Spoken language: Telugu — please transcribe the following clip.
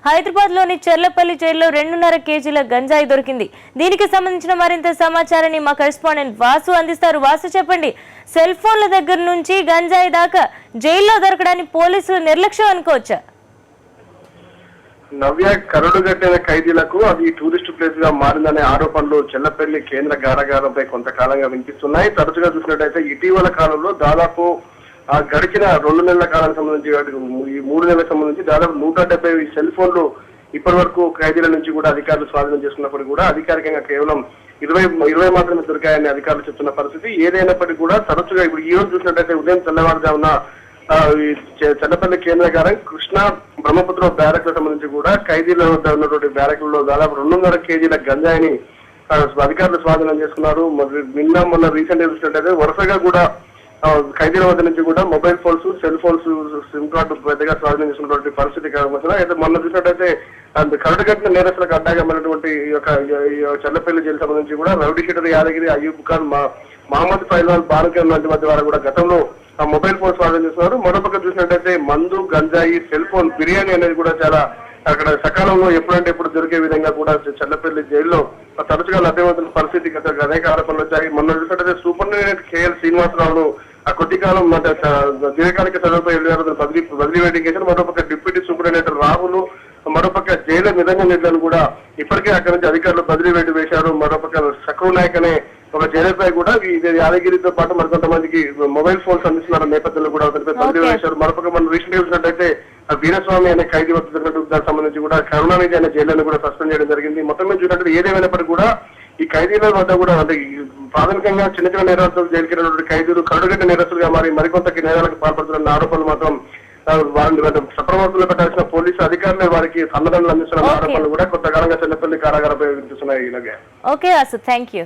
హైదరాబాద్ లోని చెర్లపల్లి జైల్లో 2.5 కేజీల గంజాయి దొరికింది. దీనికి సంబంధించిన మరింత సమాచారాన్ని మా కరెస్పాండెంట్ వాసు అందిస్తారు. వాసు, చెప్పండి, సెల్ ఫోన్ల దగ్గర నుంచి గంజాయి దాకా జైల్లో దొరకడాన్ని పోలీసులు నిర్లక్ష్యం అనుకోవచ్చా? నవ్య కరుడుగట్టిన ఖైదీలకు అది టూరిస్ట్ ప్లేస్ గా మారిందనే ఆరోపణలు చెల్లపల్లి కేంద్ర కారాగారంపై కొంతకాలంగా వినిపిస్తున్నాయి. తరచుగా చూసినట్టయితే ఇటీవల కాలంలో దాదాపు గడిచిన 2 నెలల కాలానికి సంబంధించి ఈ 3 నెలలకు సంబంధించి దాదాపు 170 సెల్ ఫోన్లు ఇప్పటి వరకు ఖైదీల నుంచి కూడా అధికారులు స్వాధీనం చేసుకున్నప్పటికీ కూడా అధికారికంగా కేవలం 20 మాత్రమే దొరికాయని అధికారులు చెప్తున్న పరిస్థితి. ఏదైనప్పటికీ కూడా తరచుగా ఇప్పుడు ఈ రోజు చూసినట్టయితే ఉదయం తెల్లవారుజామున చెల్లపల్లి కేంద్ర కారం కృష్ణా బ్రహ్మపుత్ర బ్యారక్ సంబంధించి కూడా ఖైదీల వద్ద ఉన్నటువంటి బ్యారక్లలో దాదాపు 2.5 కేజీల గంజాయిని అధికారులు స్వాధీనం చేసుకున్నారు. మొన్న రీసెంట్ గా చూసినట్టయితే వరుసగా కూడా ఖైదీల వద్ద నుంచి కూడా mobile phones, cell phones, SIM card పెద్దగా స్వాధీనం చేసుకున్నటువంటి పరిస్థితి కావచ్చు. అయితే మొన్న చూసినట్టయితే కరడుగట్టిన నేరస్తులకు అడ్డాగమైనటువంటి చెల్లపల్లి జైలు సంబంధించి కూడా రౌడీ షీటర్ యాదగిరి, అయ్యూబ్ ఖాన్, మహమ్మద్ ఫైలాల్, బాలకర్ లాంటి మధ్య వారు కూడా గతంలో మొబైల్ ఫోన్ స్వాధీనం చేస్తున్నారు. మరోపక్క చూసినట్టయితే మందు, గంజాయి, సెల్ ఫోన్, బిర్యానీ అనేది కూడా చాలా అక్కడ సకాలంలో ఎప్పుడంటే ఎప్పుడు దొరికే విధంగా కూడా చెల్లపల్లి జైల్లో తరచుగా లభ్యమవుతున్న పరిస్థితి అనేక ఆరోపణలు వచ్చాయి. మొన్న చూసినట్టయితే సూపరింటెండెంట్ కేఎల్ శ్రీనివాసరావును కొద్దికాలం దీర్ఘకాలిక సెలవుపై బదిలీ వేటింగ్ చేశారు. మరోపక్క డిప్యూటీ సూపరింటెండెంట్ రాహుల్, మరోపక్క జైలు నిరంజన్ రెడ్డిలను కూడా ఇప్పటికే అక్కడి నుంచి అధికారులు బదిలీ వేటు వేశారు. మరోపక్క సక్రు నాయక్ అనే ఒక జైలుపై కూడా యాదగిరితో పాటు మరికొంతమందికి మొబైల్ ఫోన్స్ అందిస్తున్న నేపథ్యంలో కూడా అతనిపై బదిలీ వేశారు. మరోపక్క మనం రీసెంట్ గా చూసినట్టయితే వీరస్వామి అనే ఖైదీ వద్ద దానికి సంబంధించి కూడా కరుణానిధి అనే జైలును కూడా సస్పెండ్ చేయడం జరిగింది. మొత్తం మీద చూసినట్టు ఏదేమైనప్పటికీ కూడా ఈ ఖైదీల వద్ద కూడా అంటే ప్రాథమికంగా చిన్న చిన్న నేరస్తులు జైలుకి ఖైదీలు కరుడుగట్టిన నేరస్తులుగా మారి మరికొంత నేరాలకు పాల్పడుతున్న ఆరోపణలు మాత్రం వారిని సప్రమత్తులు పెట్టాల్సిన పోలీసు అధికారులు వారికి సన్నదండలు అందిస్తున్న ఆరోపణలు కూడా కొంతకాలంగా చెల్లపల్లి కారాగారంపై వినిపిస్తున్నాయి. Okay, thank you.